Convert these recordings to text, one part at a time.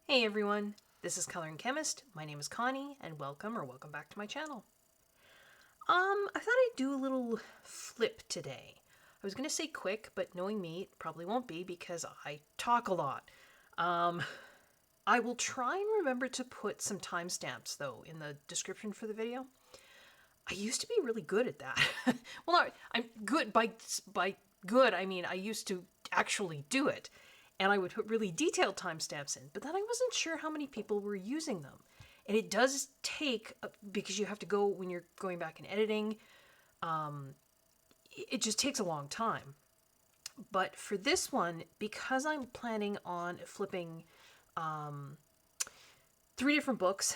Hey everyone, this is Coloring Chemist. My name is Connie and welcome back to my channel. I thought I'd do a little flip today. I was going to say quick, but knowing me, it probably won't be because I talk a lot. I will try and remember to put some timestamps though in the description for the video. I used to be really good at that. Well, no, I'm good by good, I mean I used to actually do it. And I would put really detailed timestamps in, but then I wasn't sure how many people were using them. And it does take, because you have to go when you're going back and editing, it just takes a long time. But for this one, because I'm planning on flipping 3 different books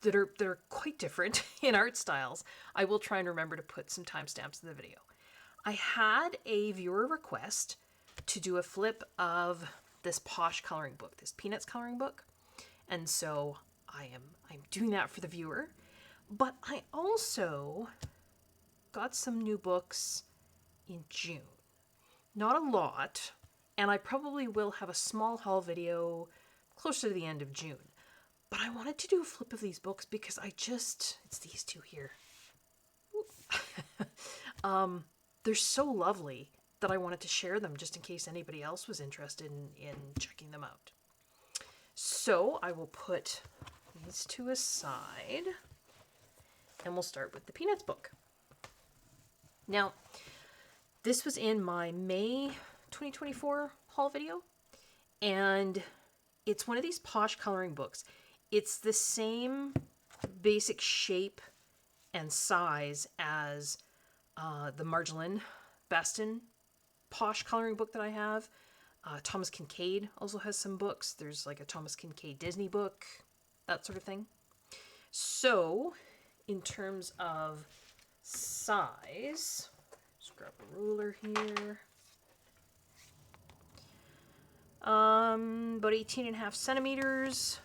that are quite different in art styles, I will try and remember to put some timestamps in the video. I had a viewer request to do a flip of this Posh coloring book, this Peanuts coloring book. And so I'm doing that for the viewer. But I also got some new books in June. Not a lot, and I probably will have a small haul video closer to the end of June. But I wanted to do a flip of these books because it's these two here. They're so lovely that I wanted to share them just in case anybody else was interested in checking them out. So I will put these two aside and we'll start with the Peanuts book. Now, this was in my May 2024 haul video, and it's one of these Posh coloring books. It's the same basic shape and size as the Marjolaine Bastin Posh coloring book that I have. Thomas Kinkade also has some books. There's like a Thomas Kinkade Disney book, that sort of thing. So, in terms of size, just grab a ruler here. About 18.5 centimeters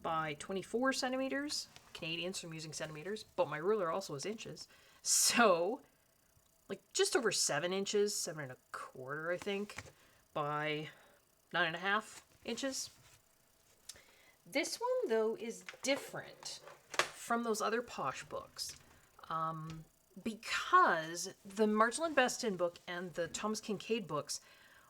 by 24 centimeters. Canadian, so I'm using centimeters, but my ruler also is inches. So, like just over 7 inches, 7.25, I think, by 9.5 inches. This one, though, is different from those other Posh books because the Marjolaine Bastin book and the Thomas Kinkade books,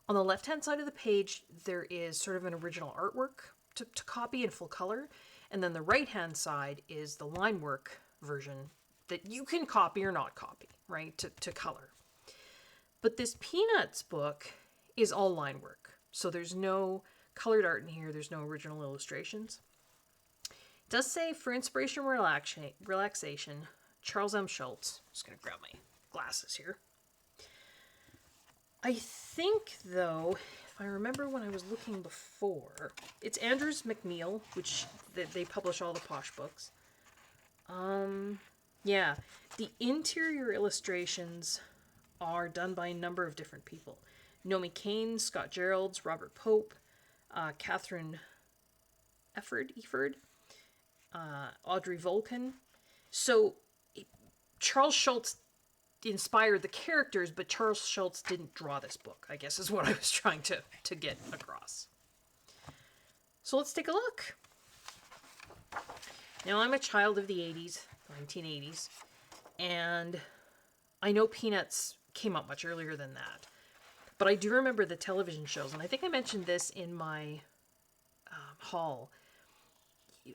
on the left-hand side of the page, there is sort of an original artwork to copy in full color, and then the right-hand side is the line work version that you can copy or not copy, right, to color. But this Peanuts book is all line work. So there's no colored art in here. There's no original illustrations. It does say, for inspiration and relaxation, Charles M. Schulz. Just going to grab my glasses here. I think, though, if I remember when I was looking before, it's Andrews McNeill, which they publish all the Posh books. Yeah, the interior illustrations are done by a number of different people. Nomi Kane, Scott Geralds, Robert Pope, Catherine Efford, Audrey Volkan. So Charles Schulz inspired the characters, but Charles Schulz didn't draw this book, I guess is what I was trying to get across. So let's take a look. Now, I'm a child of the 80s, 1980s, and I know Peanuts came out much earlier than that. But I do remember the television shows, and I think I mentioned this in my haul.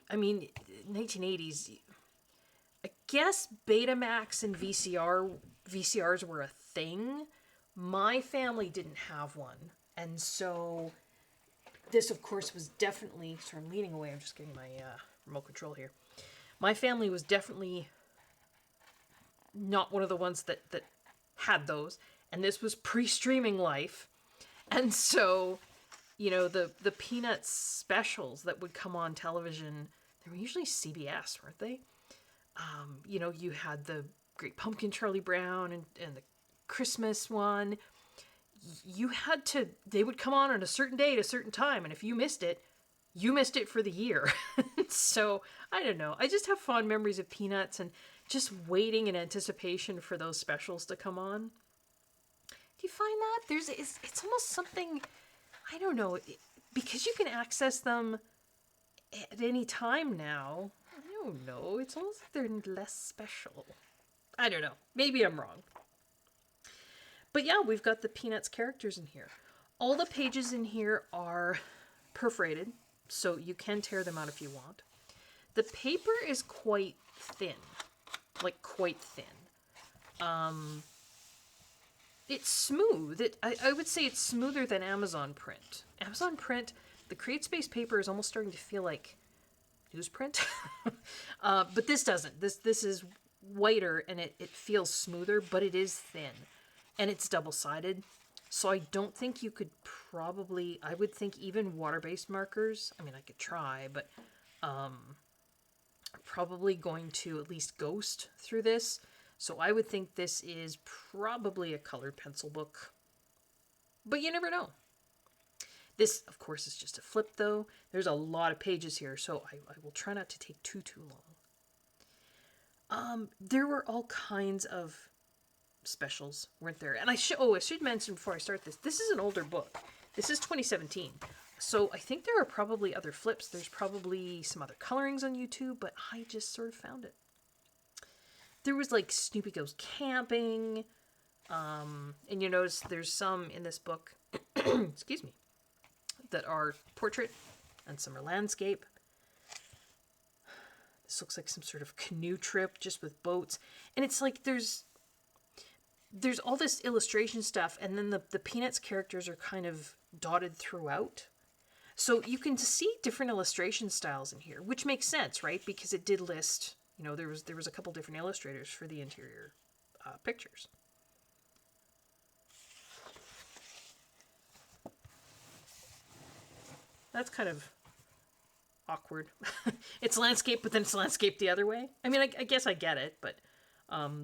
I mean, 1980s, I guess Betamax and VCRs were a thing. My family didn't have one, and so this, of course, was definitely... Sorry, I'm leaning away. I'm just getting my remote control here. My family was definitely not one of the ones that had those, and this was pre-streaming life. And so, you know, the Peanuts specials that would come on television, they were usually CBS, weren't they? You know, you had the Great Pumpkin Charlie Brown and the Christmas one. You had to... They would come on a certain day at a certain time, and if you missed it, you missed it for the year. So, I don't know. I just have fond memories of Peanuts and just waiting in anticipation for those specials to come on. Do you find that? It's almost something... I don't know. because you can access them at any time now, I don't know, it's almost like they're less special. I don't know. Maybe I'm wrong. But yeah, we've got the Peanuts characters in here. All the pages in here are perforated, so you can tear them out if you want. The paper is quite thin, like quite thin. It's smooth. I would say it's smoother than Amazon print. Amazon print, the CreateSpace paper is almost starting to feel like newsprint. But this doesn't. This is whiter and it feels smoother, but it is thin. And it's double-sided. So I don't think you could probably... I would think even water-based markers... I mean, I could try, but... probably going to at least ghost through this. So I would think this is probably a colored pencil book. But you never know. This, of course, is just a flip, though. There's a lot of pages here, so I will try not to take too long. There were all kinds of specials, weren't there? And I should mention before I start this, this is an older book. This is 2017. So I think there are probably other flips. There's probably some other colorings on YouTube, but I just sort of found it. There was like Snoopy Goes Camping. And you notice there's some in this book, excuse me, that are portrait and some are landscape. This looks like some sort of canoe trip just with boats. And it's like there's all this illustration stuff, and then the Peanuts characters are kind of dotted throughout. So you can see different illustration styles in here, which makes sense, right? Because it did list, you know, there was a couple different illustrators for the interior pictures. That's kind of awkward. It's landscape, but then it's landscape the other way. I mean, I guess I get it, but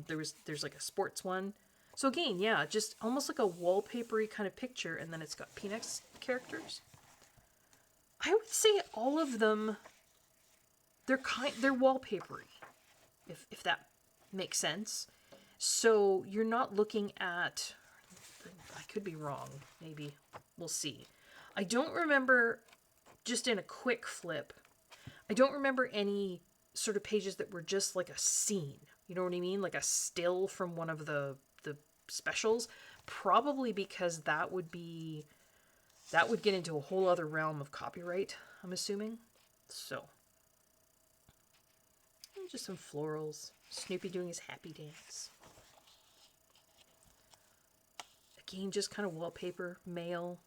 there's like a sports one. So again, yeah, just almost like a wallpapery kind of picture, and then it's got Peanuts characters. I would say all of them, they're wallpapery, if that makes sense. So you're not looking at, I could be wrong, maybe, we'll see. I don't remember, just in a quick flip, I don't remember any sort of pages that were just like a scene. You know what I mean? Like a still from one of the specials. Probably because that would get into a whole other realm of copyright, I'm assuming. So, just some florals. Snoopy doing his happy dance. Again, just kind of wallpaper, mail,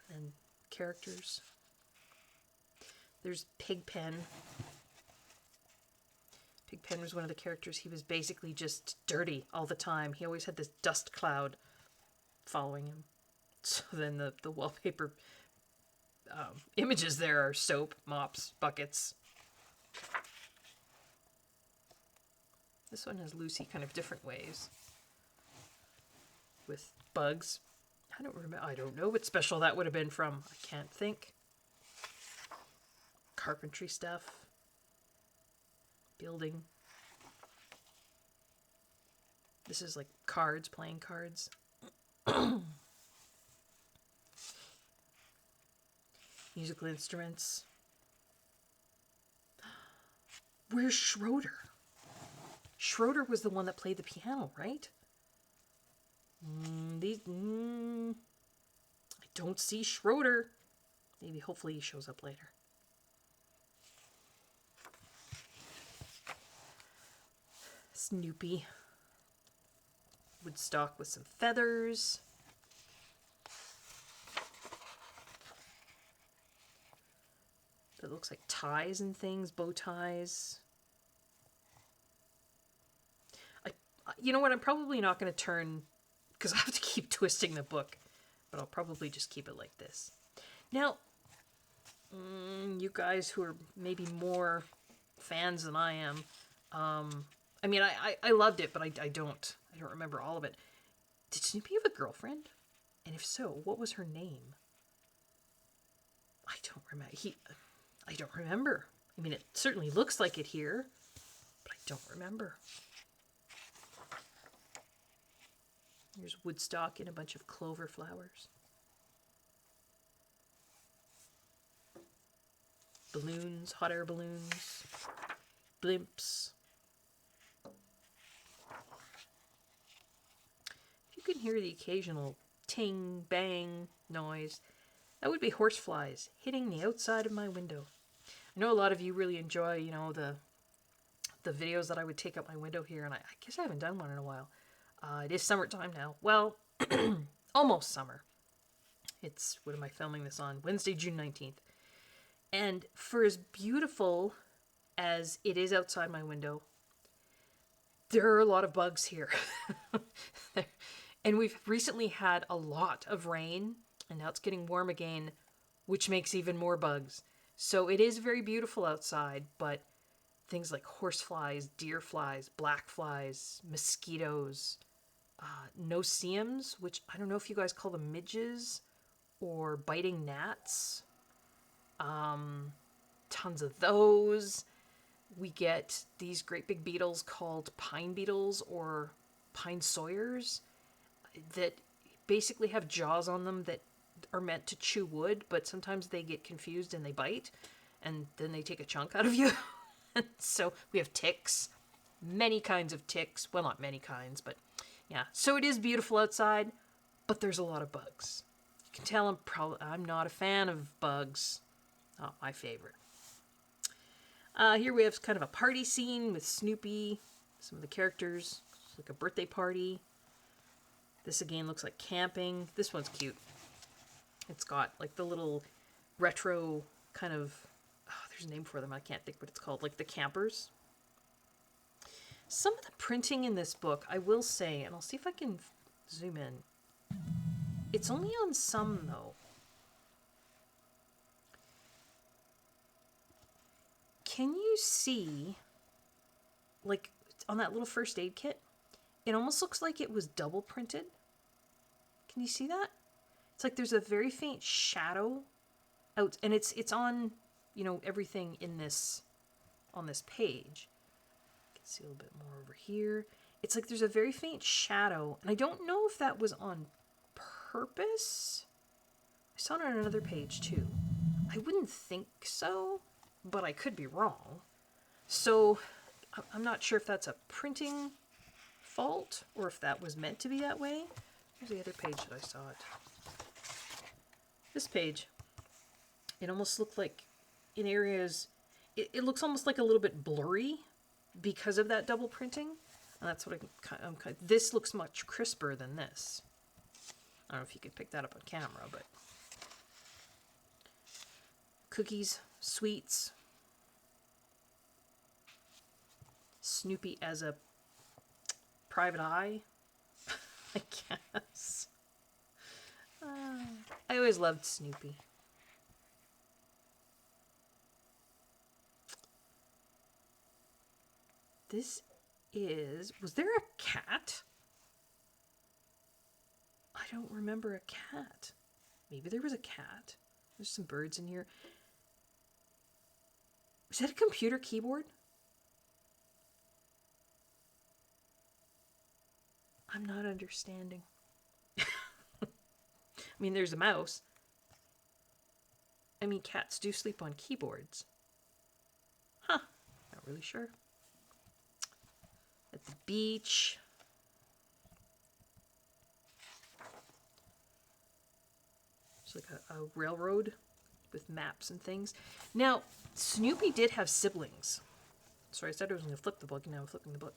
and then characters. There's Pigpen. Pigpen was one of the characters. He was basically just dirty all the time. He always had this dust cloud following him. So then the wallpaper images there are soap, mops, buckets. This one has Lucy kind of different ways. With bugs. I don't know what special that would have been from. I can't think. Carpentry stuff. Building. This is like cards, playing cards. Musical instruments. Where's Schroeder? Schroeder was the one that played the piano, right? I don't see Schroeder. Maybe, hopefully he shows up later. Snoopy. Woodstock with some feathers. It looks like ties and things, bow ties. You know what, I'm probably not going to turn, because I have to keep twisting the book, but I'll probably just keep it like this. Now, you guys who are maybe more fans than I am, I mean, I loved it, but I don't remember all of it. Did Snoopy have a girlfriend? And if so, what was her name? I don't remember. I don't remember. I mean, it certainly looks like it here, but I don't remember. Here's Woodstock and a bunch of clover flowers. balloons, hot air balloons, blimps. If you can hear the occasional ting, bang noise, that would be horseflies hitting the outside of my window. I know a lot of you really enjoy, you know, the videos that I would take out my window here, and I guess I haven't done one in a while. It is summertime now. Well, almost summer. It's, what am I filming this on? Wednesday, June 19th. And for as beautiful as it is outside my window, there are a lot of bugs here. And we've recently had a lot of rain, and now it's getting warm again, which makes even more bugs. So it is very beautiful outside, but things like horseflies, deer flies, black flies, mosquitoes, no-see-ums, which I don't know if you guys call them midges, or biting gnats. Tons of those. We get these great big beetles called pine beetles or pine sawyers that basically have jaws on them that are meant to chew wood, but sometimes they get confused and they bite, and then they take a chunk out of you. So we have ticks, many kinds of ticks. Well, not many kinds, but yeah. So it is beautiful outside, but there's a lot of bugs. You can tell I'm not a fan of bugs. Not my favorite. Here we have kind of a party scene with Snoopy, some of the characters. It's like a birthday party. This again looks like camping. This one's cute. It's got like the little retro kind of, there's a name for them. I can't think what it's called. Like the campers. Some of the printing in this book, I will say, and I'll see if I can zoom in. It's only on some though. Can you see, like on that little first aid kit, it almost looks like it was double printed. Can you see that? It's like there's a very faint shadow out, and it's on, you know, everything in this, on this page. You can see a little bit more over here. It's like there's a very faint shadow, and I don't know if that was on purpose. I saw it on another page too. I wouldn't think so, but I could be wrong. So I'm not sure if that's a printing fault or if that was meant to be that way. Here's the other page that I saw it. This page, it almost looked like in areas, it looks almost like a little bit blurry because of that double printing. And that's what this looks much crisper than this. I don't know if you could pick that up on camera, but cookies, sweets, Snoopy as a private eye, I guess. I always loved Snoopy. This was there a cat? I don't remember a cat. Maybe there was a cat. There's some birds in here. Is that a computer keyboard? I'm not understanding. I mean, there's a mouse. I mean, cats do sleep on keyboards. Huh. Not really sure. At the beach. It's like a railroad with maps and things. Now, Snoopy did have siblings. Sorry, I said I was going to flip the book, and now I'm flipping the book.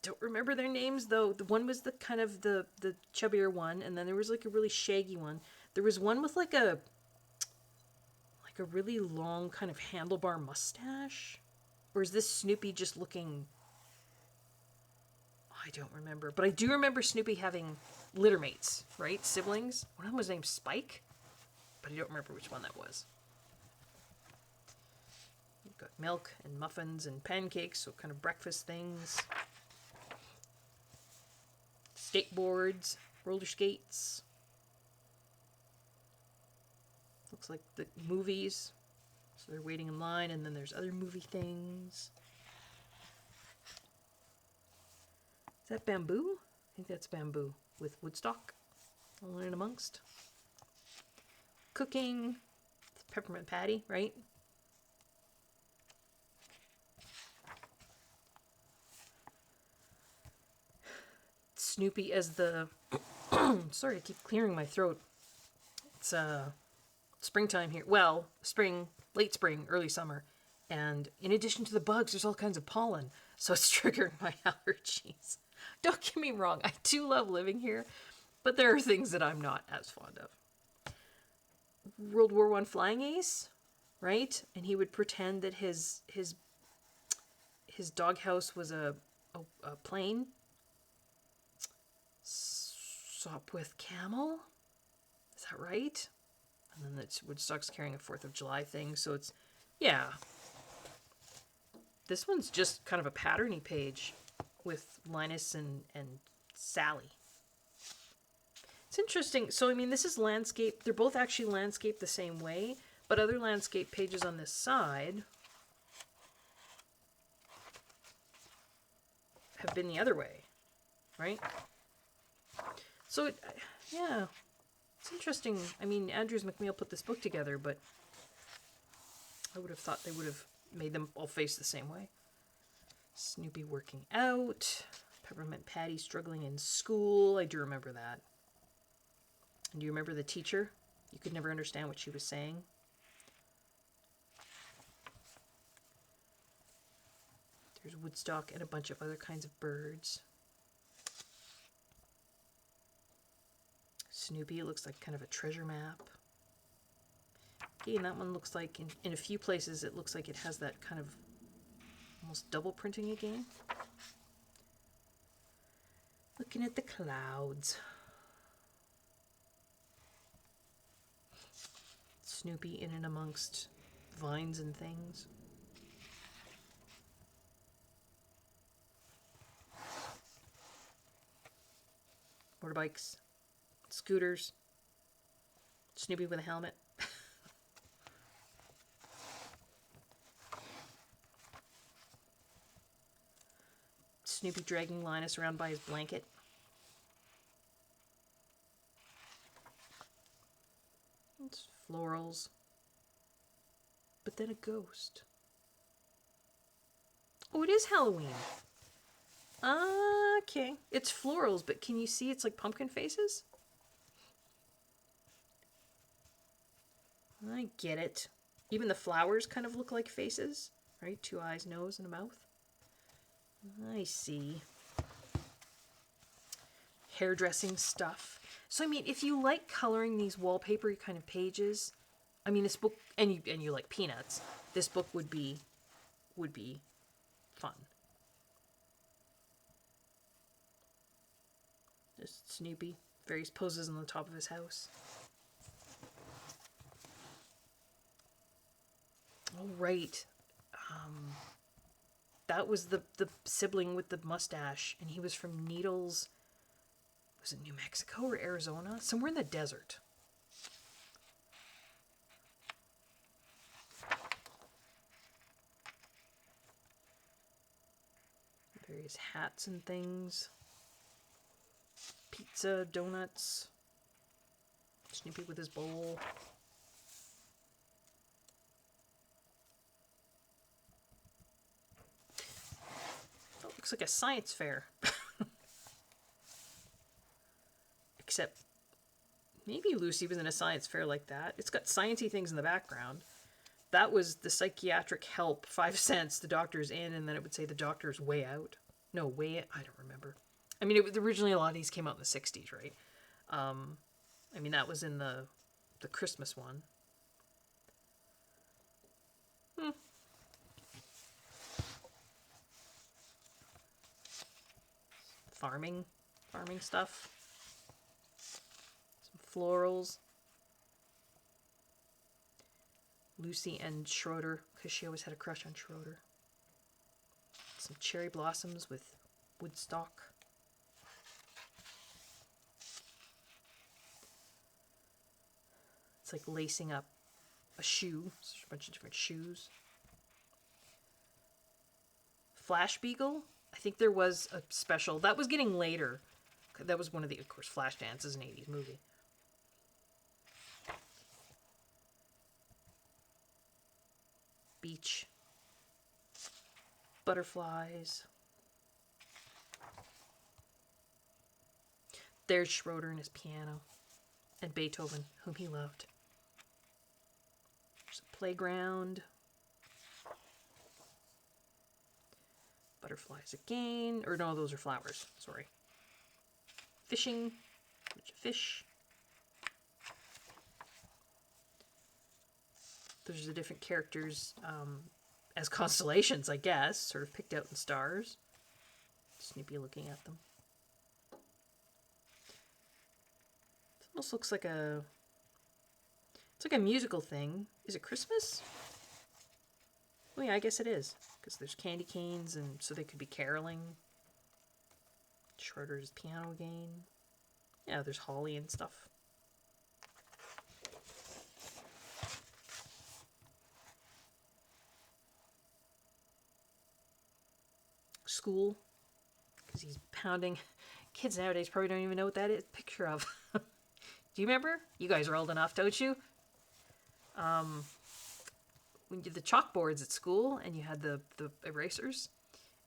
Don't remember their names though. The one was the kind of the chubbier one, and then there was like a really shaggy one. There was one with like a really long kind of handlebar mustache. Or is this Snoopy just looking? I don't remember, but I do remember Snoopy having litter mates, right? Siblings. One of them was named Spike, but I don't remember which one that was. You've got milk and muffins and pancakes, so kind of breakfast things. Skateboards, roller skates. Looks like the movies. So they're waiting in line, and then there's other movie things. Is that bamboo? I think that's bamboo with woodstock all in amongst. Cooking, Peppermint Patty, right? Snoopy as the... Sorry, I keep clearing my throat. It's springtime here. Well, spring, late spring, early summer. And in addition to the bugs, there's all kinds of pollen. So it's triggering my allergies. Don't get me wrong, I do love living here, but there are things that I'm not as fond of. World War I flying ace, right? And he would pretend that his doghouse was a plane. Sopwith camel? Is that right? And then it's Woodstock's carrying a 4th of July thing, so it's, yeah. This one's just kind of a patterny page with Linus and Sally. It's interesting. So, I mean, this is landscape. They're both actually landscape the same way, but other landscape pages on this side have been the other way, right? So, yeah, it's interesting. I mean, Andrews McNeil put this book together, but I would have thought they would have made them all face the same way. Snoopy working out. Peppermint Patty struggling in school. I do remember that. And do you remember the teacher? You could never understand what she was saying. There's Woodstock and a bunch of other kinds of birds. Snoopy, it looks like kind of a treasure map. Again, that one looks like, in a few places, it looks like it has that kind of almost double printing again. Looking at the clouds. Snoopy in and amongst vines and things. Motorbikes. Scooters. Snoopy with a helmet. Snoopy dragging Linus around by his blanket. It's florals. But then a ghost. Oh, it is Halloween. Okay. It's florals, but can you see it's like pumpkin faces? I get it. Even the flowers kind of look like faces, right? 2 eyes, nose, and a mouth. I see. Hairdressing stuff. So, I mean, if you like coloring these wallpaper kind of pages, I mean, this book, and you like Peanuts, this book would be fun. There's Snoopy, various poses on the top of his house. Oh, right. That was the sibling with the mustache, and he was from Needles. Was it New Mexico or Arizona? Somewhere in the desert. Various hats and things. Pizza, donuts. Snoopy with his bowl. Oh, looks like a science fair. Except maybe Lucy was in a science fair like that. It's got sciencey things in the background. That was the psychiatric help, 5 cents, the doctor's in, and then it would say the doctor's way out. No, way, I don't remember. I mean, originally a lot of these came out in the 60s, right? I mean, that was in the Christmas one. Farming stuff. Some florals. Lucy and Schroeder, because she always had a crush on Schroeder. Some cherry blossoms with Woodstock. It's like lacing up a shoe. There's a bunch of different shoes. Flash Beagle. I think there was a special. That was getting later. That was one of the, of course, Flashdance is an 80s movie. beach. Butterflies. There's Schroeder and his piano. And Beethoven, whom he loved. There's a playground. Butterflies again. Or no, those are flowers. Sorry. Fishing. Bunch of fish. Those are the different characters as constellations, I guess. Sort of picked out in stars. Snoopy looking at them. This almost looks like a... It's like a musical thing. Is it Christmas? Oh yeah, I guess it is. Because there's candy canes, and so they could be caroling. Schroeder's piano again. Yeah, there's holly and stuff. School. Because he's pounding. Kids nowadays probably don't even know what that is. Picture of. Do you remember? You guys are old enough, don't you? When you did the chalkboards at school and you had the erasers,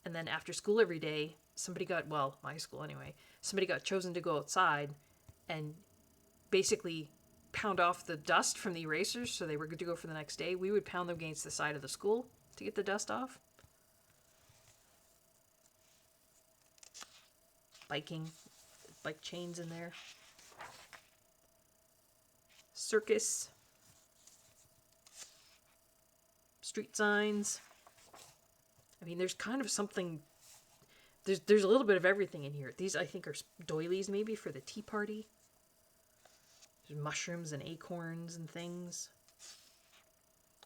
and then after school every day, somebody got, well, my school anyway, somebody got chosen to go outside and basically pound off the dust from the erasers so they were good to go for the next day. We would pound them against the side of the school to get the dust off. Biking, bike chains in there. Circus. Street signs. I mean, there's kind of something... There's a little bit of everything in here. These, I think, are doilies, maybe, for the tea party. There's mushrooms and acorns and things.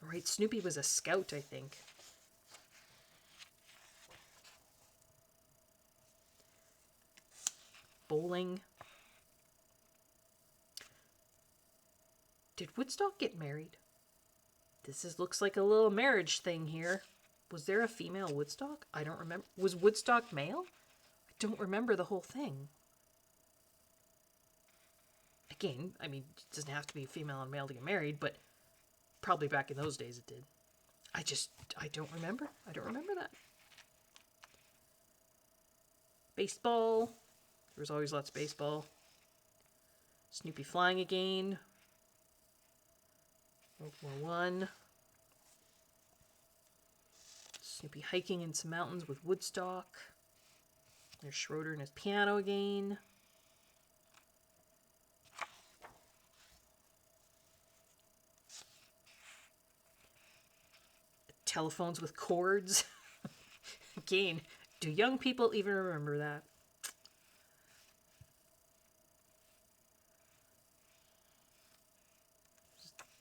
All right, Snoopy was a scout, I think. Bowling. Did Woodstock get married? Looks like a little marriage thing here. Was there a female Woodstock? I don't remember. Was Woodstock male? I don't remember the whole thing. Again, I mean, it doesn't have to be female and male to get married, but probably back in those days it did. I don't remember. I don't remember that. Baseball. There was always lots of baseball. Snoopy flying again. World War I. Snoopy hiking in some mountains with Woodstock. There's Schroeder and his piano again. Telephones with cords. Again, do young people even remember that?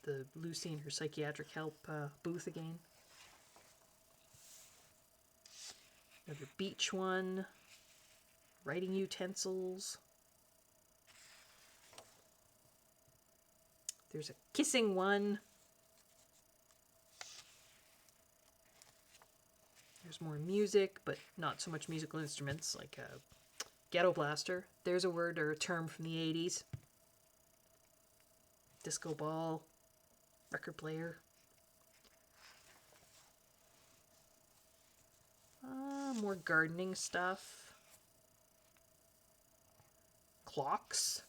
The Lucy and her psychiatric help booth again. Another beach one. Writing utensils. There's a kissing one. There's more music, but not so much musical instruments, like a ghetto blaster. There's a word or a term from the 80s. Disco ball. Record player. More gardening stuff. Clocks.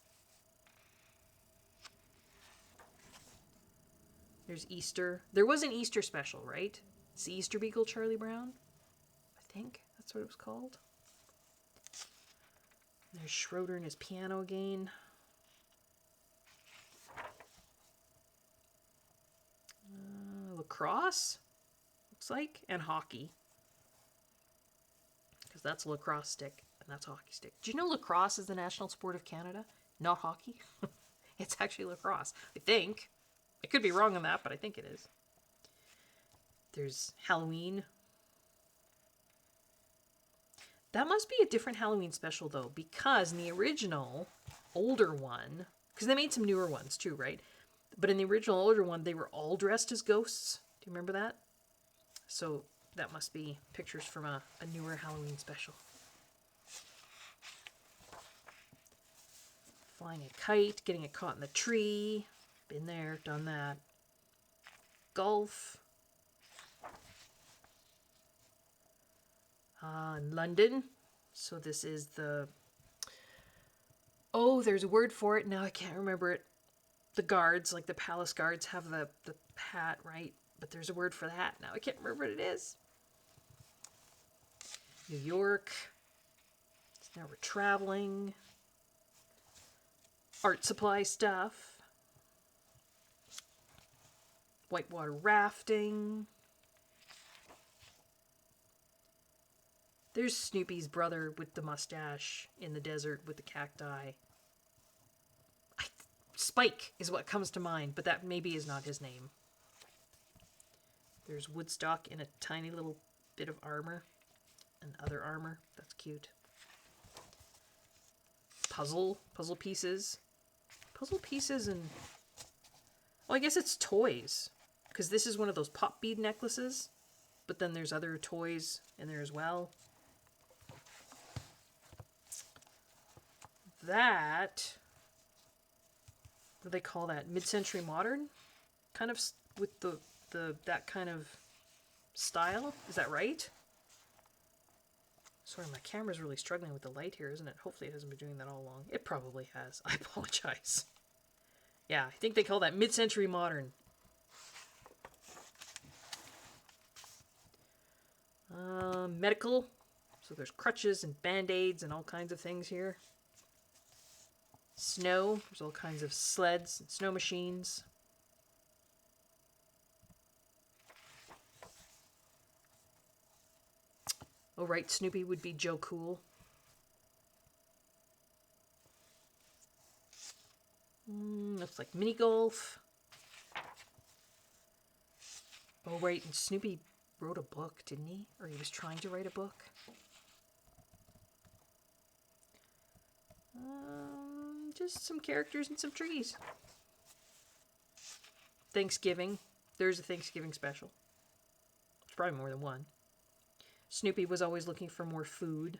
There's Easter. There was an Easter special, right? It's the Easter Beagle, Charlie Brown. I think that's what it was called. There's Schroeder and his piano again. Lacrosse, looks like, and hockey. Because that's a lacrosse stick, and that's a hockey stick. Do you know lacrosse is the national sport of Canada? Not hockey. It's actually lacrosse, I think. I could be wrong on that, but I think it is. There's Halloween. That must be a different Halloween special, though, because in the original, older one, because they made some newer ones, too, right? But in the original older one, they were all dressed as ghosts. Do you remember that? So that must be pictures from a newer Halloween special. Flying a kite, getting it caught in the tree. Been there, done that. Golf. In London. So this is the... Oh, there's a word for it. Now I can't remember it. The guards, like the palace guards, have the hat, right? But there's a word for that. Now I can't remember what it is. New York. So now we're traveling. Art supply stuff. Whitewater rafting. There's Snoopy's brother with the mustache in the desert with the cacti. Spike is what comes to mind, but that maybe is not his name. There's Woodstock in a tiny little bit of armor. And other armor. That's cute. Puzzle pieces. Puzzle pieces and... Oh, I guess it's toys. Because this is one of those pop bead necklaces. But then there's other toys in there as well. That... What do they call that? Mid-century modern? Kind of with that kind of style? Is that right? Sorry, my camera's really struggling with the light here, isn't it? Hopefully it hasn't been doing that all along. It probably has. I apologize. Yeah, I think they call that mid-century modern. Medical. So there's crutches and band-aids and all kinds of things here. Snow. There's all kinds of sleds and snow machines. Oh, right, Snoopy would be Joe Cool. Looks like mini golf. Oh, right, and Snoopy wrote a book, didn't he? Or he was trying to write a book. Just some characters and some trees. Thanksgiving. There's a Thanksgiving special. It's probably more than one. Snoopy was always looking for more food.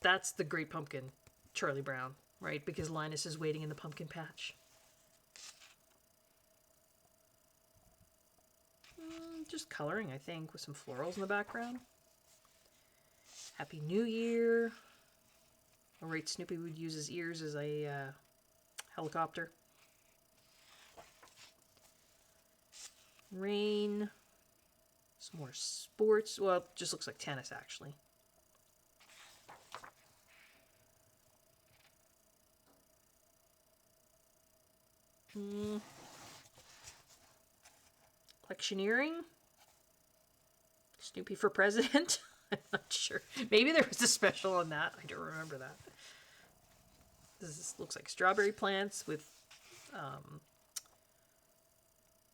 That's the Great Pumpkin, Charlie Brown, right? Because Linus is waiting in the pumpkin patch. Just coloring, I think, with some florals in the background. Happy New Year. Oh, right, Snoopy would use his ears as a helicopter. Rain. Some more sports. Well, it just looks like tennis, actually. Electioneering. Snoopy for president. I'm not sure. Maybe there was a special on that. I don't remember that. This looks like strawberry plants with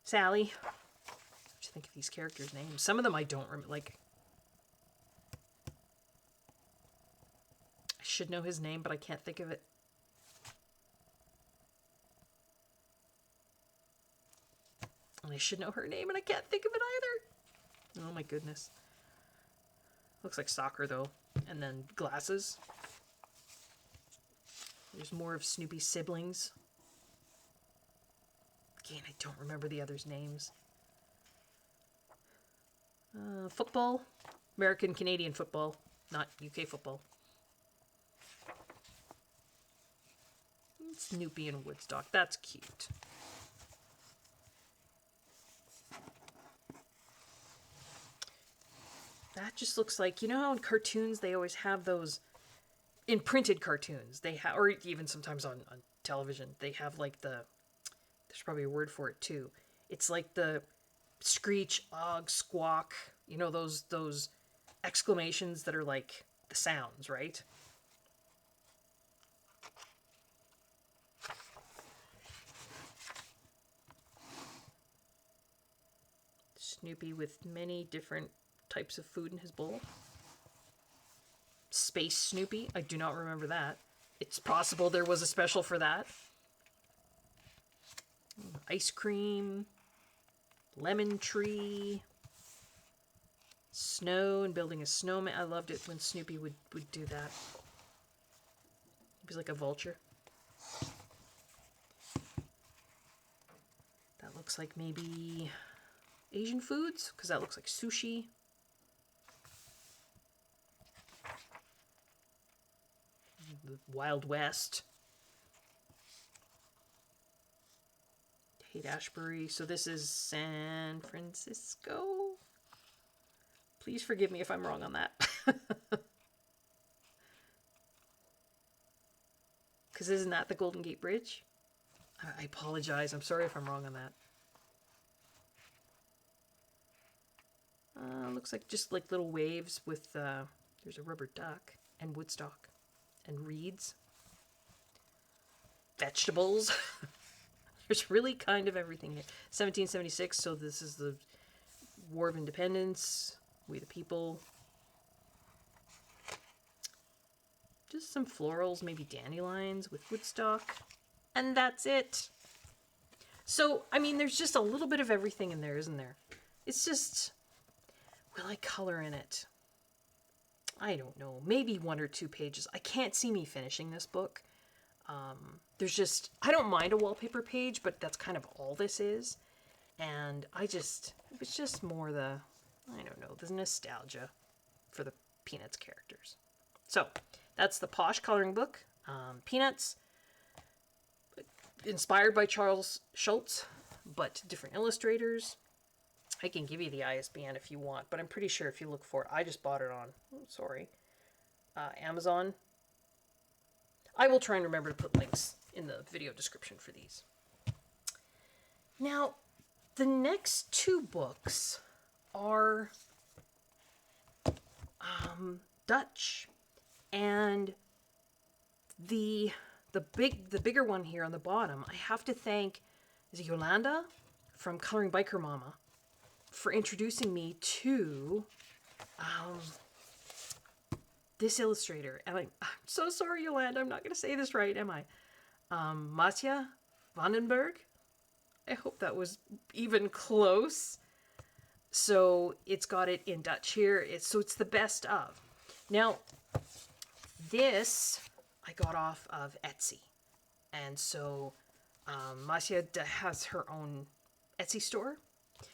Sally. What do you think of these characters' names? Some of them I don't remember. Like, I should know his name, but I can't think of it. And I should know her name, and I can't think of it either. Oh my goodness. Looks like soccer, though. And then glasses. There's more of Snoopy's siblings. Again, I don't remember the others' names. Football. American Canadian football, not UK football. Snoopy and Woodstock. That's cute. That just looks like, you know how in cartoons they always have those, in printed cartoons, they have, or even sometimes on television, they have like there's probably a word for it too. It's like the screech, og, squawk, you know, those exclamations that are like the sounds, right? Snoopy with many different types of food in his bowl. Space Snoopy. I do not remember that. It's possible there was a special for that. Ice cream. Lemon tree. Snow and building a snowman. I loved it when Snoopy would do that. He was like a vulture. That looks like maybe Asian foods, because that looks like sushi. The Wild West. Haight-Ashbury. So this is San Francisco. Please forgive me if I'm wrong on that. Because isn't that the Golden Gate Bridge? I apologize. I'm sorry if I'm wrong on that. Looks like just like little waves with, there's a rubber duck and Woodstock and reeds. Vegetables. There's really kind of everything here. 1776, so this is the War of Independence. We the People. Just some florals, maybe dandelions with Woodstock. And that's it. So, I mean, there's just a little bit of everything in there, isn't there? It's just, will I color in it? I don't know. Maybe 1 or 2 pages. I can't see me finishing this book. There's just, I don't mind a wallpaper page, but that's kind of all this is. And it was just more the, I don't know, the nostalgia for the Peanuts characters. So, that's the Posh Coloring Book. Peanuts, inspired by Charles Schulz, but different illustrators. I can give you the ISBN if you want, but I'm pretty sure if you look for it, I just bought it on, Amazon. I will try and remember to put links in the video description for these. Now, the next 2 books are Dutch, and the bigger one here on the bottom, I have to thank Jolanda from Coloring Biker Mama for introducing me to this illustrator. And I'm so sorry, Jolanda, I'm not going to say this right, am I? Masja Vandenberg. I hope that was even close. So it's got it in Dutch here. So it's the best of. Now, this I got off of Etsy. And so Masja has her own Etsy store.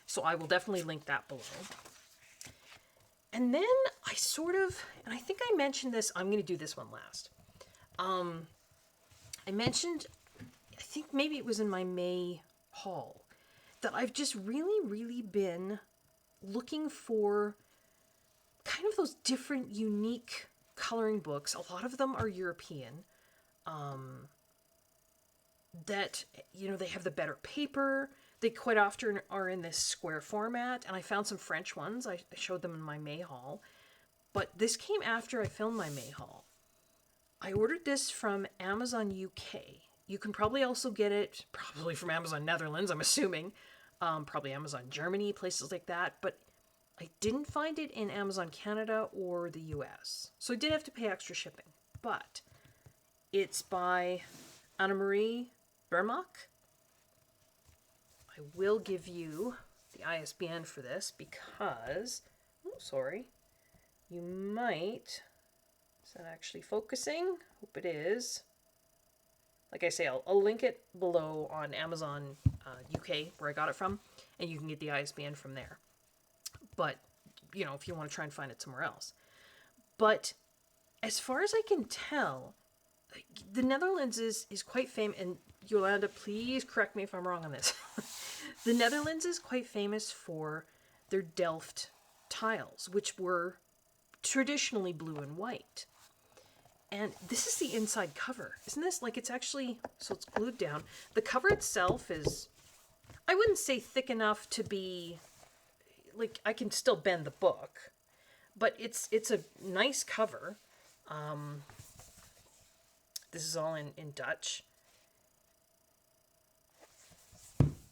So I will definitely link that below. And then I and I think I mentioned this, I'm going to do this one last. I mentioned, I think maybe it was in my May haul, that I've just really been looking for kind of those different, unique coloring books. A lot of them are European. That, they have the better paper. They quite often are in this square format, and I found some French ones. I showed them in my May haul. But this came after I filmed my May haul. I ordered this from Amazon UK. You can probably also get it, probably from Amazon Netherlands, I'm assuming. Probably Amazon Germany, places like that. But I didn't find it in Amazon Canada or the US. So I did have to pay extra shipping. But it's by Annemarie Vermaak. I will give you the ISBN for this because, you might, is that actually focusing? Hope it is. Like I say, I'll link it below on Amazon UK, where I got it from, and you can get the ISBN from there. But, if you want to try and find it somewhere else. But as far as I can tell, the Netherlands is quite famous, and Jolanda, please correct me if I'm wrong on this. The Netherlands is quite famous for their Delft tiles, which were traditionally blue and white. And this is the inside cover. Isn't this, it's actually, so it's glued down. The cover itself is, I wouldn't say thick enough to be, I can still bend the book. But it's a nice cover. This is all in Dutch.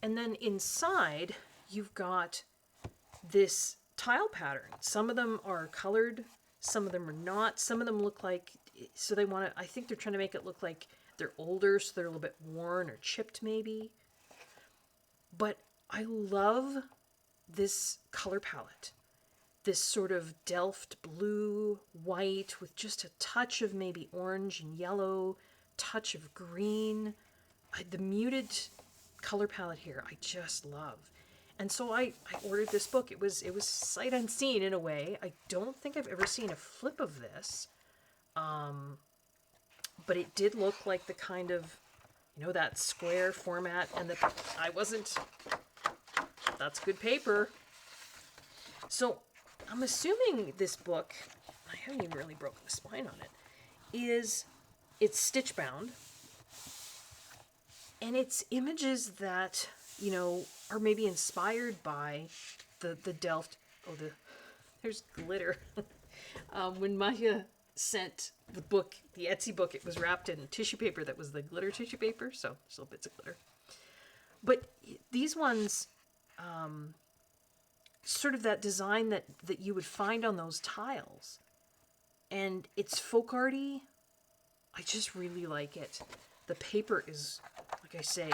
And then inside, you've got this tile pattern. Some of them are colored, some of them are not. Some of them look like, so I think they're trying to make it look like they're older, so they're a little bit worn or chipped maybe. But I love this color palette. This sort of Delft blue, white, with just a touch of maybe orange and yellow, touch of green. The muted color palette here, I just love. And so I ordered this book. It was sight unseen in a way. I don't think I've ever seen a flip of this. But it did look like the kind of, that square format, and that's good paper. So I'm assuming this book, I haven't even really broken the spine on it, it's stitch bound. And it's images that, are maybe inspired by the Delft. There's glitter. When Masja sent the book, the Etsy book, it was wrapped in tissue paper that was the glitter tissue paper, so there's little bits of glitter. But these ones, sort of that design that you would find on those tiles. And it's folk arty. I just really like it. The paper is, like I say,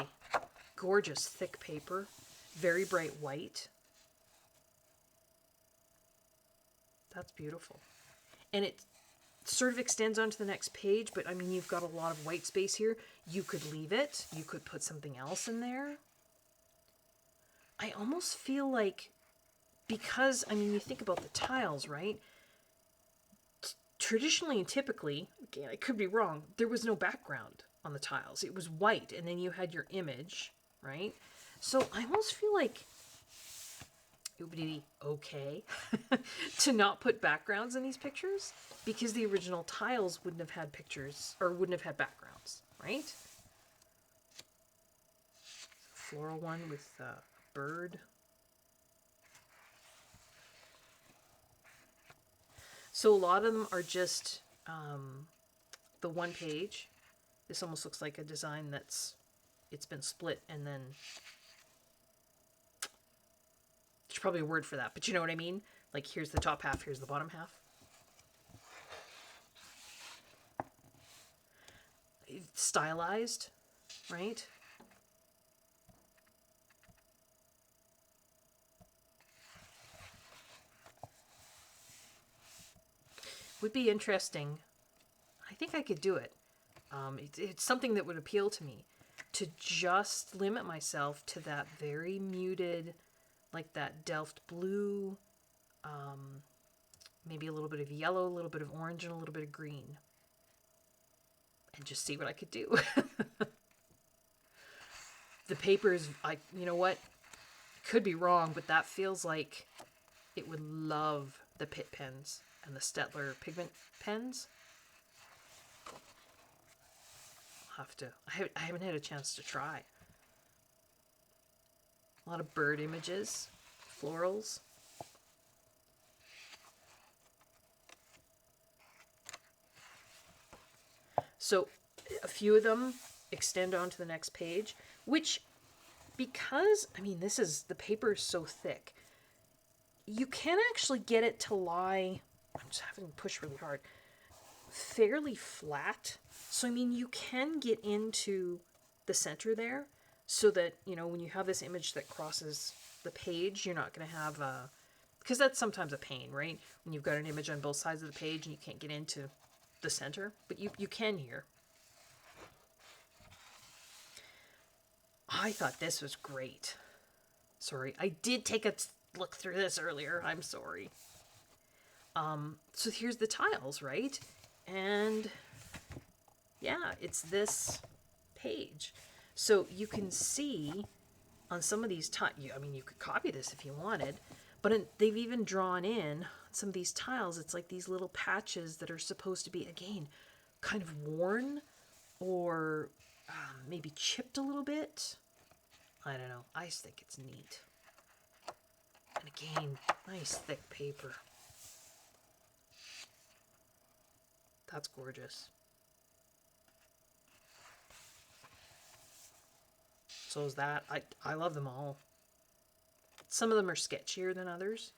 gorgeous, thick paper, very bright white. That's beautiful. And it sort of extends onto the next page, but I mean, you've got a lot of white space here. You could leave it. You could put something else in there. I almost feel like, because, I mean, you think about the tiles, right? Traditionally and typically, again, I could be wrong, there was no background on the tiles. It was white, and then you had your image, right? So I almost feel like it would be okay to not put backgrounds in these pictures, because the original tiles wouldn't have had pictures, or wouldn't have had backgrounds, right? Floral one with a bird. So a lot of them are just the one page. This almost looks like a design it's been split, and then there's probably a word for that, but you know what I mean? Like, here's the top half, here's the bottom half. It's stylized, right? Would be interesting. I think I could do it. It's something that would appeal to me, to just limit myself to that very muted, like that Delft blue, maybe a little bit of yellow, a little bit of orange, and a little bit of green. And just see what I could do. The paper is, you know what? Could be wrong, but that feels like it would love the Pitt pens and the Stettler pigment pens. I'll have to. I haven't had a chance to try. A lot of bird images, florals. So a few of them extend onto the next page, which, because, I mean, the paper is so thick, you can actually get it to lie, I'm just having to push really hard, fairly flat. So, I mean, you can get into the center there, so that, when you have this image that crosses the page, you're not going to have because that's sometimes a pain, right? When you've got an image on both sides of the page and you can't get into the center, but you can here. I thought this was great. Sorry, I did take a look through this earlier. I'm sorry. So here's the tiles, right? And yeah, it's this page. So you can see on some of these tiles, I mean, you could copy this if you wanted, but they've even drawn in some of these tiles. It's like these little patches that are supposed to be, again, kind of worn or maybe chipped a little bit. I don't know. I just think it's neat. And again, nice thick paper. That's gorgeous. So is that. I love them all. Some of them are sketchier than others.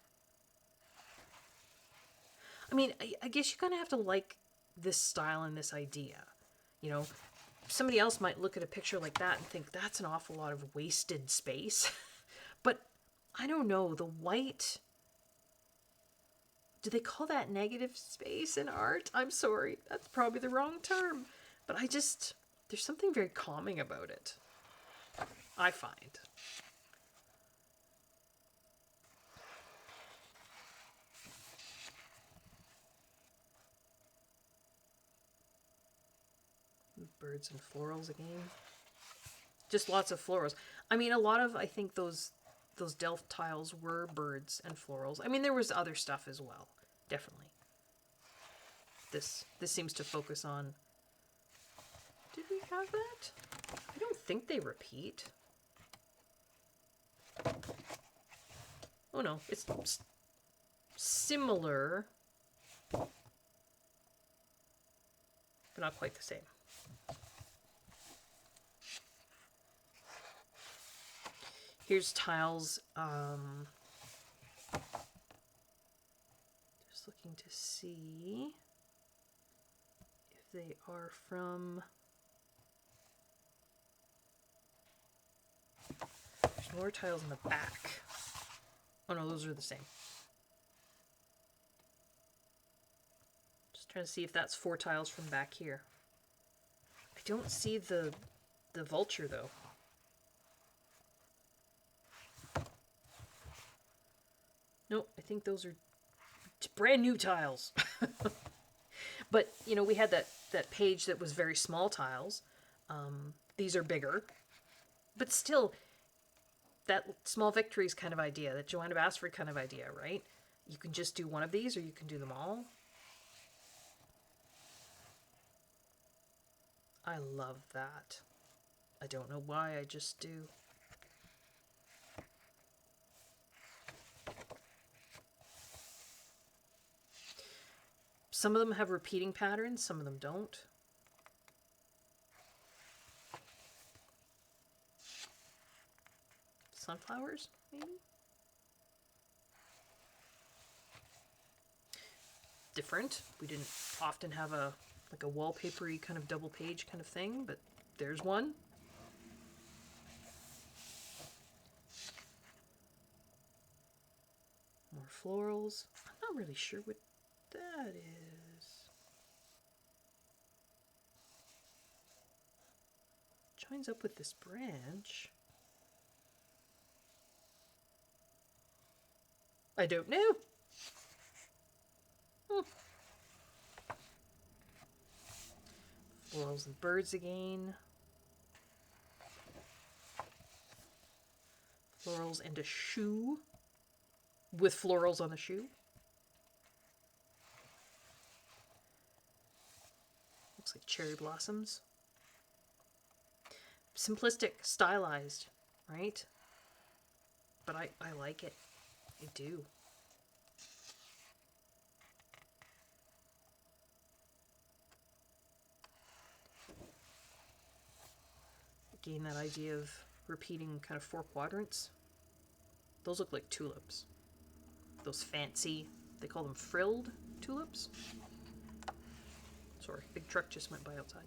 I mean, I guess you kind of have to like this style and this idea. Somebody else might look at a picture like that and think that's an awful lot of wasted space. But I don't know, the white, do they call that negative space in art? I'm sorry, that's probably the wrong term. But there's something very calming about it, I find. Birds and florals again. Just lots of florals. I mean, a lot of, I think those Delft tiles were birds and florals. I mean, there was other stuff as well, definitely. This seems to focus on... Did we have that? I don't think they repeat. Oh no, it's similar, but not quite the same. Here's tiles. Just looking to see if they are from... There's more tiles in the back. Oh no, those are the same. Just trying to see if that's 4 tiles from back here. I don't see the vulture though. Nope, I think those are brand new tiles. But, you know, we had that page that was very small tiles. These are bigger. But still, that small victories kind of idea, that Joanna Basford kind of idea, right? You can just do one of these or you can do them all. I love that. I don't know why, I just do. Some of them have repeating patterns, some of them don't. Sunflowers, maybe? Different. We didn't often have like a wallpapery kind of double page kind of thing, but there's one. More florals. I'm not really sure what that is. Joins up with this branch. I don't know. Florals and birds again. Florals and a shoe. With florals on the shoe. Looks like cherry blossoms. Simplistic, stylized, right? But I like it. I do. Again, that idea of repeating kind of 4 quadrants. Those look like tulips. Those fancy, they call them frilled tulips. Sorry, big truck just went by outside.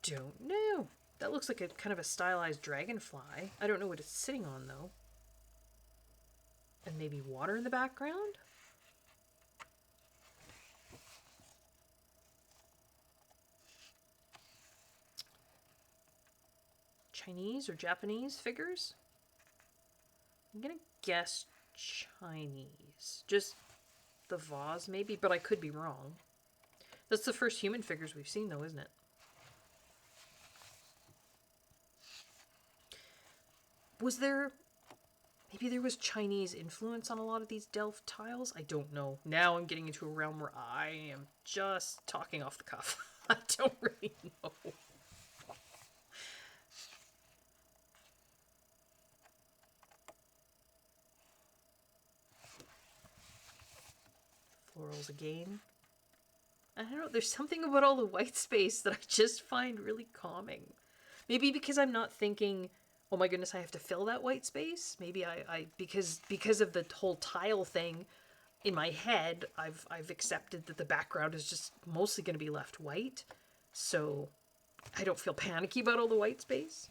Don't know. That looks like a kind of a stylized dragonfly. I don't know what it's sitting on though. And maybe water in the background? Chinese or Japanese figures? I'm gonna guess Chinese. Just the vase maybe, but I could be wrong. That's the first human figures we've seen though, isn't it? Was there... Maybe there was Chinese influence on a lot of these Delft tiles? I don't know. Now I'm getting into a realm where I am just talking off the cuff. I don't really know. Florals again. I don't know, there's something about all the white space that I just find really calming. Maybe because I'm not thinking, oh my goodness, I have to fill that white space. Maybe because of the whole tile thing in my head, I've accepted that the background is just mostly going to be left white. So I don't feel panicky about all the white space.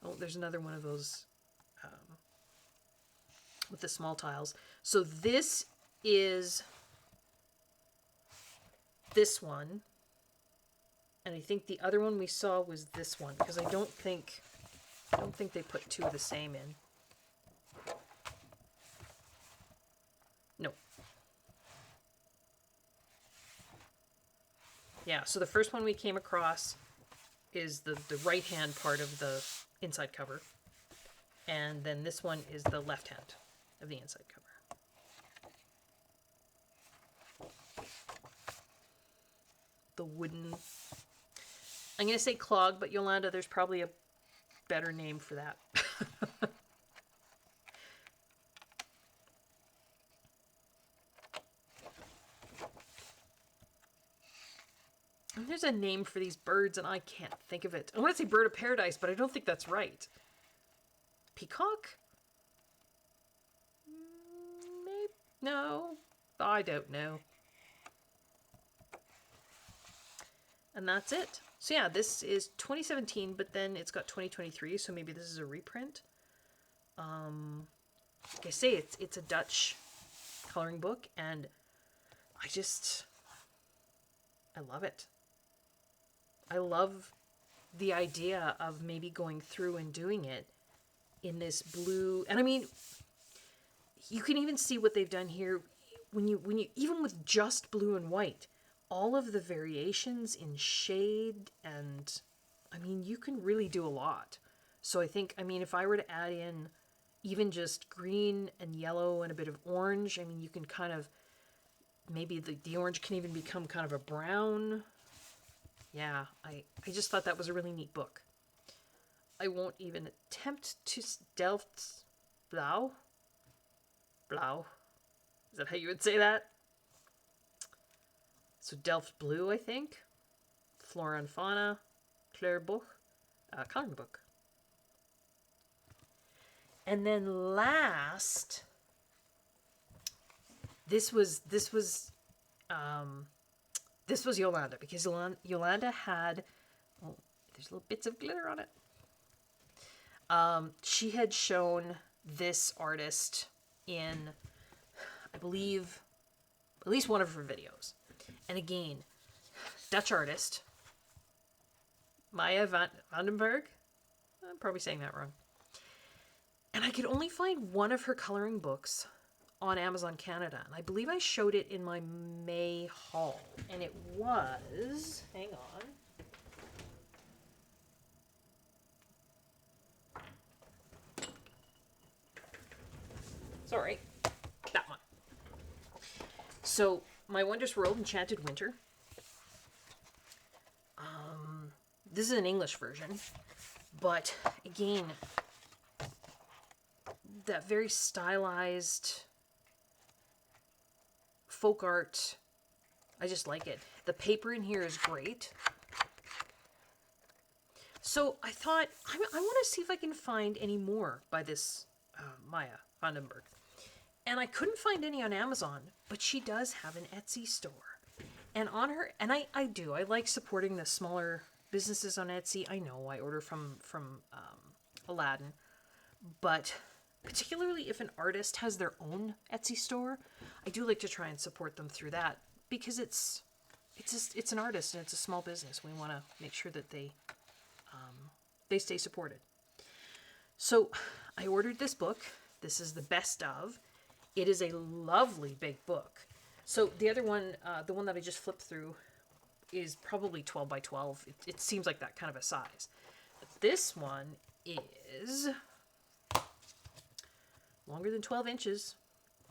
Oh, there's another one of those with the small tiles. So this is this one. And I think the other one we saw was this one, because I don't think they put 2 of the same in. No. Yeah, so the first one we came across is the right-hand part of the inside cover. And then this one is the left hand of the inside cover. The wooden... I'm going to say clog, but Yolanda, there's probably a better name for that. And there's a name for these birds, and I can't think of it. I want to say bird of paradise, but I don't think that's right. Peacock? Maybe? No. I don't know. And that's it. So yeah, this is 2017, but then it's got 2023, so maybe this is a reprint. Like I say, it's a Dutch coloring book, and I love it. I love the idea of maybe going through and doing it in this blue. And I mean, you can even see what they've done here when you even with just blue and white, all of the variations in shade, and I mean, you can really do a lot. So I think, I mean, if I were to add in even just green and yellow and a bit of orange, I mean, you can kind of, maybe the orange can even become kind of a brown. Yeah, I just thought that was a really neat book. I won't even attempt to... Delfts Blauw? Blauw. Is that how you would say that? So Delfts Blue, I think. Flora and fauna. Kleurboek. Coloring book. And then last... This was Yolanda, because Yolanda had, oh, there's little bits of glitter on it. She had shown this artist in, I believe, at least one of her videos. And again, Dutch artist, Masja van Berg. I'm probably saying that wrong. And I could only find one of her coloring books on Amazon Canada, and I believe I showed it in my May haul, and it was, hang on, sorry, that one. So, My Wondrous World, Enchanted Winter. This is an English version, but again, that very stylized folk art. I just like it. The paper in here is great. So I thought, I want to see if I can find any more by this Masja van Berg. And I couldn't find any on Amazon, but she does have an Etsy store. And on her, and I like supporting the smaller businesses on Etsy. I know I order from Aladdin, but particularly if an artist has their own Etsy store, I do like to try and support them through that, because it's an artist and it's a small business. We want to make sure that they stay supported. So I ordered this book. This is the best of. It is a lovely big book. So the other one, the one that I just flipped through, is probably 12 by 12. It seems like that kind of a size. But this one is longer than 12 inches.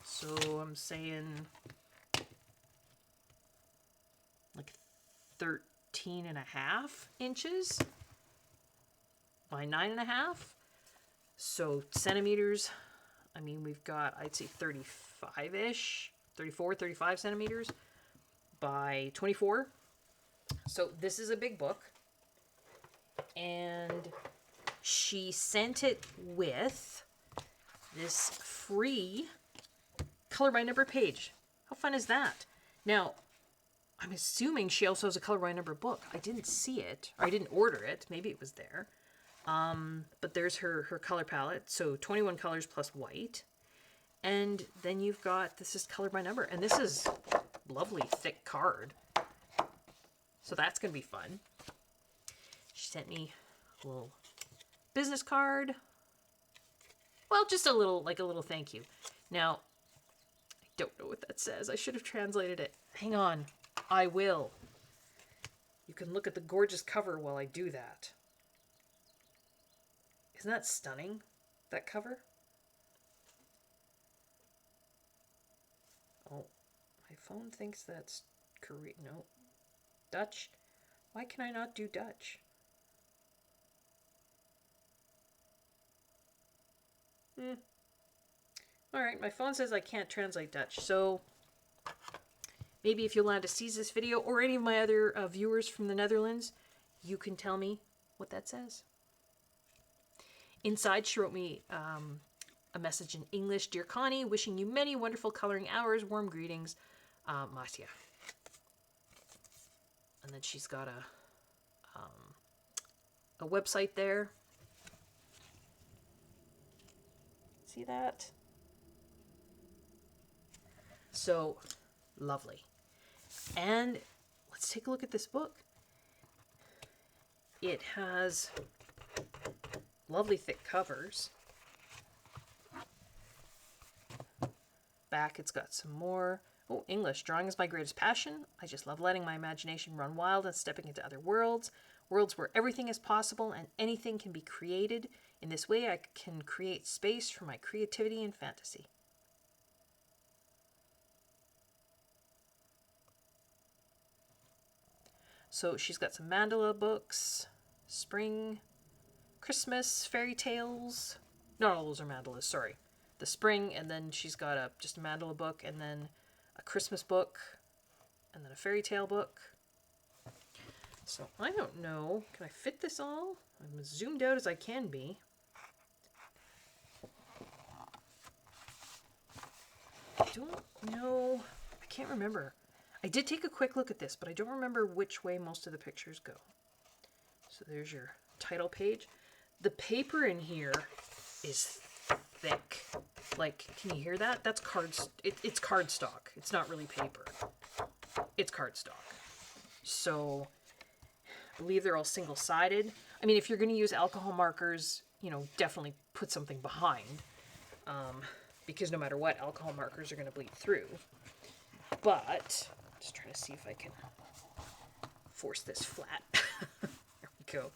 So I'm saying like 13 and a half inches by 9.5. So centimeters, I mean, we've got, I'd say 35-ish, 34, 35 centimeters by 24. So this is a big book. And she sent it with this free color by number page. How fun is that? Now, I'm assuming she also has a color by number book. I didn't see it, or I didn't order it. Maybe it was there. But there's her color palette. So 21 colors plus white. And then you've got, this is color by number. And this is lovely thick card. So that's going to be fun. She sent me a little business card. Well, just a little, like a little thank you. Now, I don't know what that says. I should have translated it. Hang on. I will. You can look at the gorgeous cover while I do that. Isn't that stunning, that cover? Oh, my phone thinks that's Korean. No, Dutch. Why can I not do Dutch? Alright, my phone says I can't translate Dutch, so maybe if Jolanda sees this video, or any of my other viewers from the Netherlands, you can tell me what that says. Inside, she wrote me a message in English. Dear Connie, wishing you many wonderful coloring hours. Warm greetings, Masja. And then she's got a website there. See that? So lovely. And let's take a look at this book. It has lovely thick covers. Back it's got some more. Oh, English. Drawing is my greatest passion. I just love letting my imagination run wild and stepping into other worlds. Worlds where everything is possible and anything can be created. In this way I can create space for my creativity and fantasy. So she's got some mandala books, spring, Christmas, fairy tales. Not all those are mandalas, sorry. The spring, and then she's got just a mandala book, and then a Christmas book, and then a fairy tale book. So I don't know, can I fit this all? I'm as zoomed out as I can be. I don't know, I can't remember. I did take a quick look at this, but I don't remember which way most of the pictures go. So there's your title page. The paper in here is thick. Like, can you hear that? That's it's cardstock. It's not really paper. It's cardstock. So I believe they're all single-sided. I mean, if you're going to use alcohol markers, you know, definitely put something behind. Because no matter what, alcohol markers are going to bleed through. But just trying to see if I can force this flat. There we go.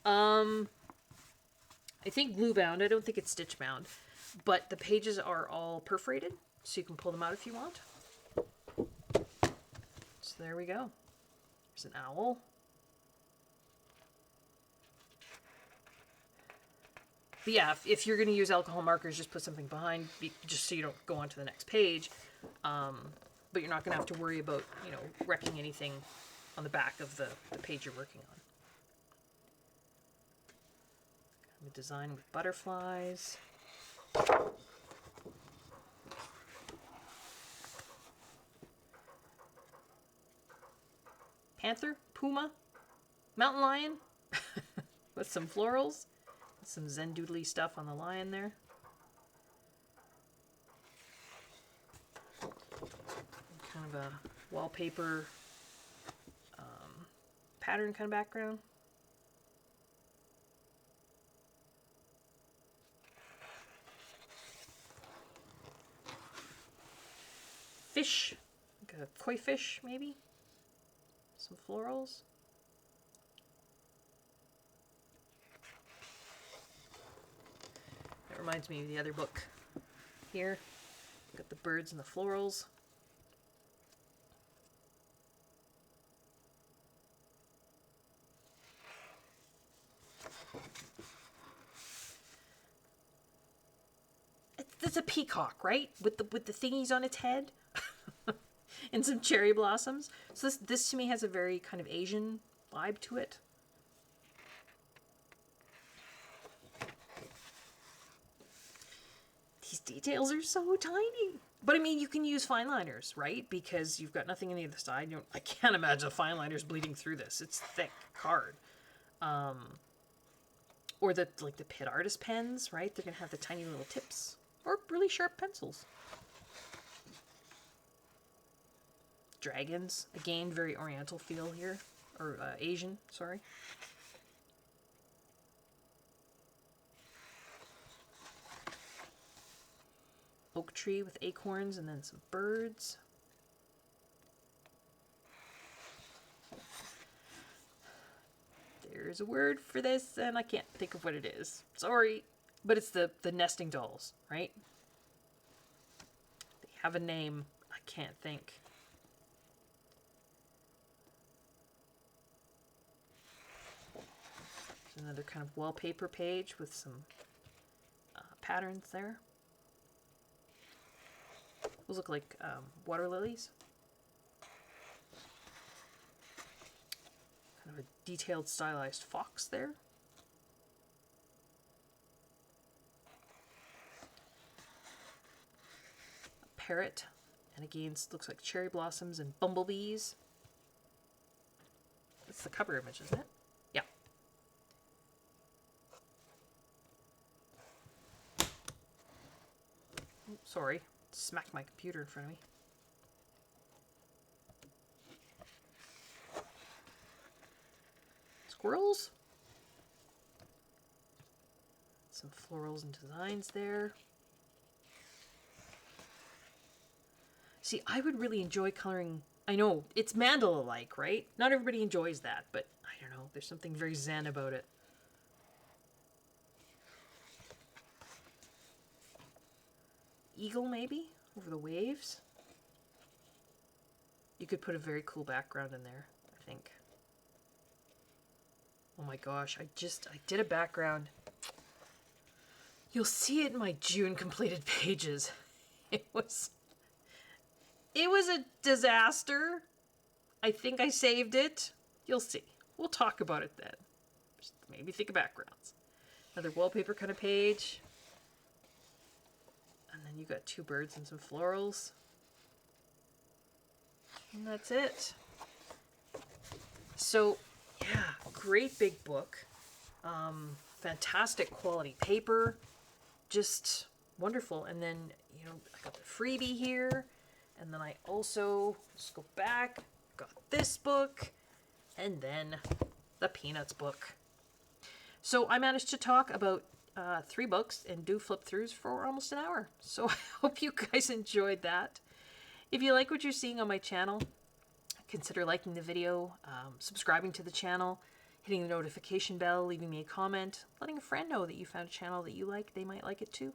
I think glue bound. I don't think it's stitch bound, but the pages are all perforated, so you can pull them out if you want. So there we go. There's an owl. But yeah, if you're going to use alcohol markers, just put something behind, just so you don't go on to the next page. But you're not going to have to worry about, you know, wrecking anything on the back of the page you're working on. A design with butterflies. Panther, puma, mountain lion, with some florals, some zen doodly stuff on the lion there. Kind of a wallpaper pattern kind of background. Fish, like a koi fish maybe. Some florals. That reminds me of the other book here. Got the birds and the florals. That's a peacock, right? With the thingies on its head. And some cherry blossoms. So this to me has a very kind of Asian vibe to it. These details are so tiny. But I mean, you can use fine liners, right? Because you've got nothing on the other side. I can't imagine the fine liners bleeding through this. It's thick card. Or the Pit Artist pens, right? They're going to have the tiny little tips. Or really sharp pencils. Dragons. Again, very oriental feel here. Or Asian, sorry. Oak tree with acorns and then some birds. There's a word for this, and I can't think of what it is. Sorry. But it's the nesting dolls, right? They have a name. I can't think. There's another kind of wallpaper page with some patterns there. Those look like water lilies. Kind of a detailed, stylized fox there. A parrot. And again, it looks like cherry blossoms and bumblebees. That's the cover image, isn't it? Yeah. Oh, sorry. Smacked my computer in front of me. Squirrels. Some florals and designs there. See, I would really enjoy coloring. I know, it's mandala-like, right? Not everybody enjoys that, but I don't know. There's something very zen about it. Eagle, maybe? Over the waves? You could put a very cool background in there, I think. Oh my gosh, I did a background. You'll see it in my June completed pages. It was a disaster. I think I saved it. You'll see. We'll talk about it then. Just maybe think of backgrounds. Another wallpaper kind of page. And then you got two birds and some florals. And that's it. So, yeah, great big book. Fantastic quality paper. Just wonderful. And then, you know, I got the freebie here. And then I also, just go back, got this book. And then the Peanuts book. So I managed to talk about 3 books and do flip throughs for almost an hour. So I hope you guys enjoyed that. If you like what you're seeing on my channel, consider liking the video, subscribing to the channel, hitting the notification bell, leaving me a comment, letting a friend know that you found a channel that you like. They might like it too.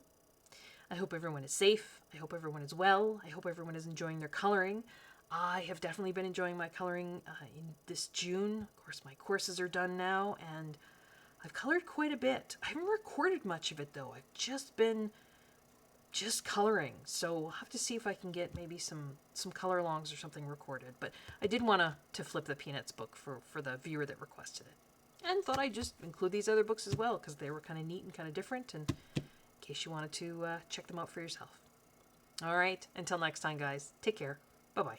I hope everyone is safe. I hope everyone is well. I hope everyone is enjoying their coloring. I have definitely been enjoying my coloring in this June. Of course, my courses are done now, and I've colored quite a bit. I haven't recorded much of it, though. I've just been coloring. So we'll have to see if I can get maybe some color alongs or something recorded. But I did want to flip the Peanuts book for the viewer that requested it. And thought I'd just include these other books as well, because they were kind of neat and kind of different, and in case you wanted to check them out for yourself. All right, until next time, guys. Take care. Bye-bye.